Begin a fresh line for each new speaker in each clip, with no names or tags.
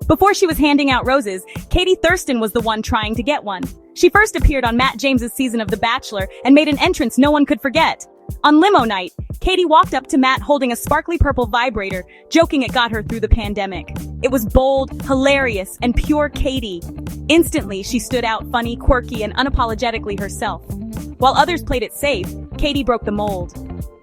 Before she was handing out roses, Katie Thurston was the one trying to get one. She first appeared on Matt James's season of The Bachelor and made an entrance no one could forget. On limo night, Katie walked up to Matt holding a sparkly purple vibrator, joking it got her through the pandemic. It was bold, hilarious, and pure Katie. Instantly, she stood out funny, quirky, and unapologetically herself. While others played it safe, Katie broke the mold.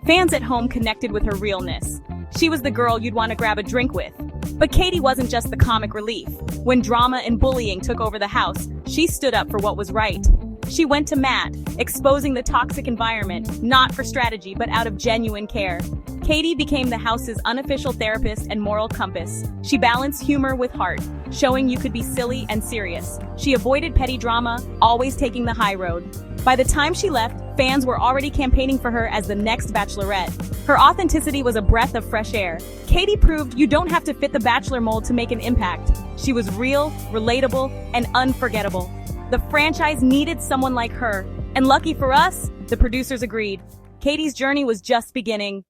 Fans at home connected with her realness. She was the girl you'd want to grab a drink with. But Katie wasn't just the comic relief. When drama and bullying took over the house, she stood up for what was right. She went to Matt, exposing the toxic environment, not for strategy but out of genuine care. Katie became the house's unofficial therapist and moral compass. She balanced humor with heart, showing you could be silly and serious. She avoided petty drama, always taking the high road. By the time she left, fans were already campaigning for her as the next Bachelorette. Her authenticity was a breath of fresh air. Katie proved you don't have to fit the Bachelor mold to make an impact. She was real, relatable, and unforgettable. The franchise needed someone like her, and lucky for us, the producers agreed. Katie's journey was just beginning.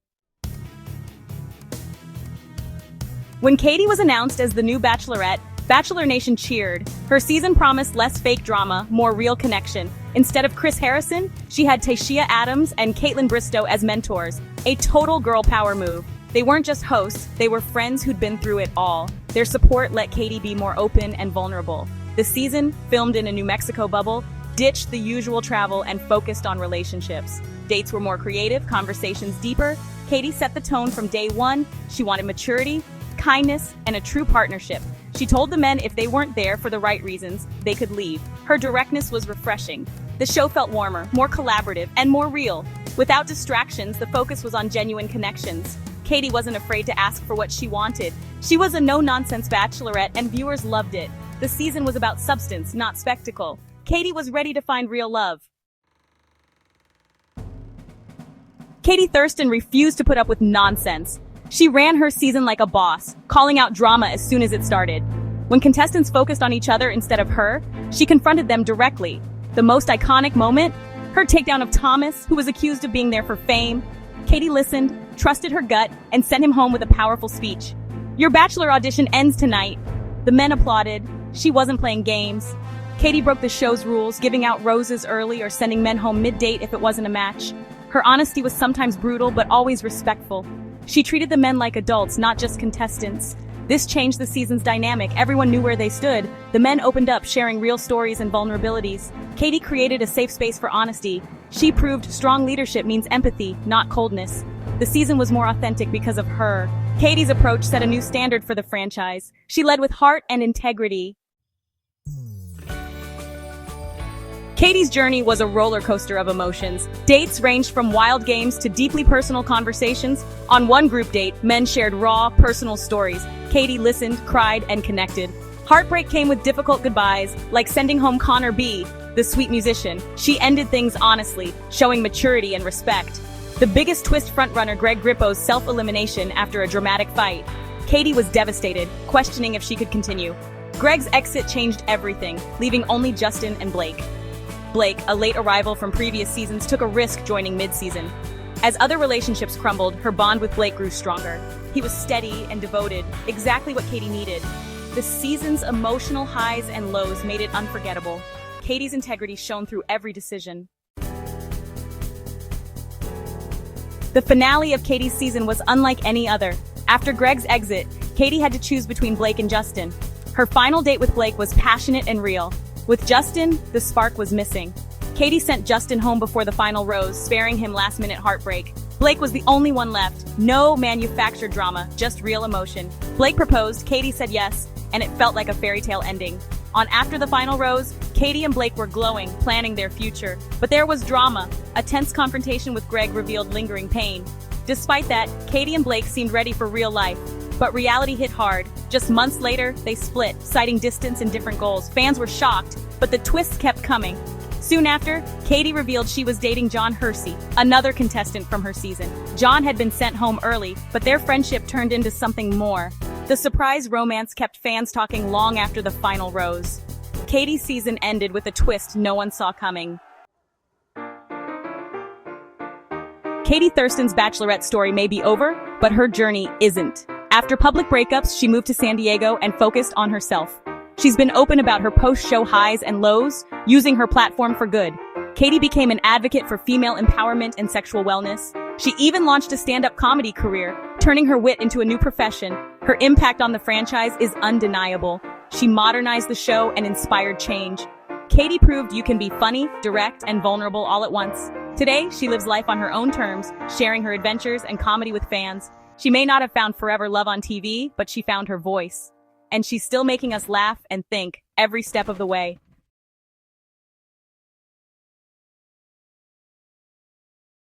When Katie was announced as the new Bachelorette, Bachelor Nation cheered. Her season promised less fake drama, more real connection. Instead of Chris Harrison, she had Tashia Adams and Caitlin Bristow as mentors. A total girl power move. They weren't just hosts, they were friends who'd been through it all. Their support let Katie be more open and vulnerable. The season, filmed in a New Mexico bubble, ditched the usual travel and focused on relationships. Dates were more creative, conversations deeper. Katie set the tone from day one. She wanted maturity, kindness, and a true partnership. She told the men if they weren't there for the right reasons, they could leave. Her directness was refreshing. The show felt warmer, more collaborative, and more real. Without distractions, the focus was on genuine connections. Katie wasn't afraid to ask for what she wanted. She was a no-nonsense Bachelorette, and viewers loved it. The season was about substance, not spectacle. Katie was ready to find real love. Katie Thurston refused to put up with nonsense. She ran her season like a boss, calling out drama as soon as it started. When contestants focused on each other instead of her, she confronted them directly. The most iconic moment? Her takedown of Thomas, who was accused of being there for fame. Katie listened, trusted her gut, and sent him home with a powerful speech. "Your Bachelor audition ends tonight." The men applauded. She wasn't playing games. Katie broke the show's rules, giving out roses early or sending men home mid-date if it wasn't a match. Her honesty was sometimes brutal, but always respectful. She treated the men like adults, not just contestants. This changed the season's dynamic. Everyone knew where they stood. The men opened up, sharing real stories and vulnerabilities. Katie created a safe space for honesty. She proved strong leadership means empathy, not coldness. The season was more authentic because of her. Katie's approach set a new standard for the franchise. She led with heart and integrity. Katie's journey was a roller coaster of emotions. Dates ranged from wild games to deeply personal conversations. On one group date, men shared raw, personal stories. Katie listened, cried, and connected. Heartbreak came with difficult goodbyes, like sending home Connor B., the sweet musician. She ended things honestly, showing maturity and respect. The biggest twist, frontrunner Greg Grippo's self-elimination after a dramatic fight. Katie was devastated, questioning if she could continue. Greg's exit changed everything, leaving only Justin and Blake. Blake, a late arrival from previous seasons, took a risk joining mid-season. As other relationships crumbled, her bond with Blake grew stronger. He was steady and devoted, exactly what Katie needed. The season's emotional highs and lows made it unforgettable. Katie's integrity shone through every decision. The finale of Katie's season was unlike any other. After Greg's exit, Katie had to choose between Blake and Justin. Her final date with Blake was passionate and real. With Justin, the spark was missing. Katie sent Justin home before the final rose, sparing him last-minute heartbreak. Blake was the only one left. No manufactured drama, just real emotion. Blake proposed, Katie said yes, and it felt like a fairy tale ending. On After the Final Rose, Katie and Blake were glowing, planning their future. But there was drama. A tense confrontation with Greg revealed lingering pain. Despite that, Katie and Blake seemed ready for real life. But reality hit hard. Just months later, they split, citing distance and different goals. Fans were shocked, but the twists kept coming. Soon after, Katie revealed she was dating John Hersey, another contestant from her season. John had been sent home early, but their friendship turned into something more. The surprise romance kept fans talking long after the final rose. Katie's season ended with a twist no one saw coming. Katie Thurston's Bachelorette story may be over, but her journey isn't. After public breakups, she moved to San Diego and focused on herself. She's been open about her post-show highs and lows, using her platform for good. Katie became an advocate for female empowerment and sexual wellness. She even launched a stand-up comedy career, turning her wit into a new profession. Her impact on the franchise is undeniable. She modernized the show and inspired change. Katie proved you can be funny, direct, and vulnerable all at once. Today, she lives life on her own terms, sharing her adventures and comedy with fans. She may not have found forever love on TV, but she found her voice. And she's still making us laugh and think every step of the way.